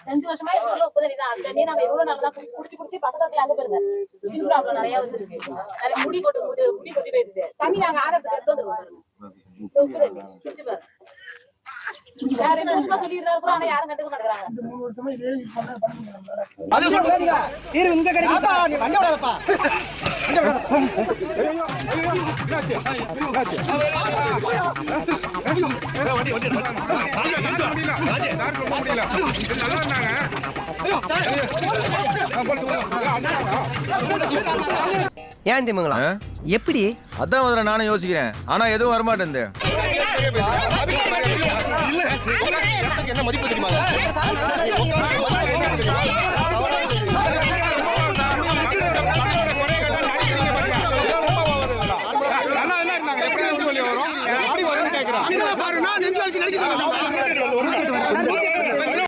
2 வருஷமா இவ்வளவு உப்பு தான். அந்த தண்ணி நாங்க எவ்வளவு நல்லா குடிச்சு பக்கத்துல அங்க போயிருங்க. இது ப்ராப்ளம் நிறைய வந்துருக்கு. நிறைய முடி கொட்டி போயிடுது. தண்ணி நாங்க ஆர்டர் எடுத்து வந்துருவோம் பாருங்க. உப்பு தண்ணி குடிச்சு பாருங்க. வேற 2 வருஷமா சொல்லிடுறாங்க, ஆனா யாரும் கண்டுக்க மாட்டேங்கிறாங்க. 3 வருஷமா இதே யூஸ் பண்ண பண்ணுங்க. அது சொல்றீங்க. இரு இங்க கிடைக்குதா? நீ வந்த விடாதப்பா. வந்த விடாதப்பா. என்னாச்சு? ஏன் திமுங்களா எப்படி? அதான் முதல்ல நானும் யோசிக்கிறேன், ஆனா எதுவும் வரமாட்டேன். என்ன மதிப்பு தெரியுமா?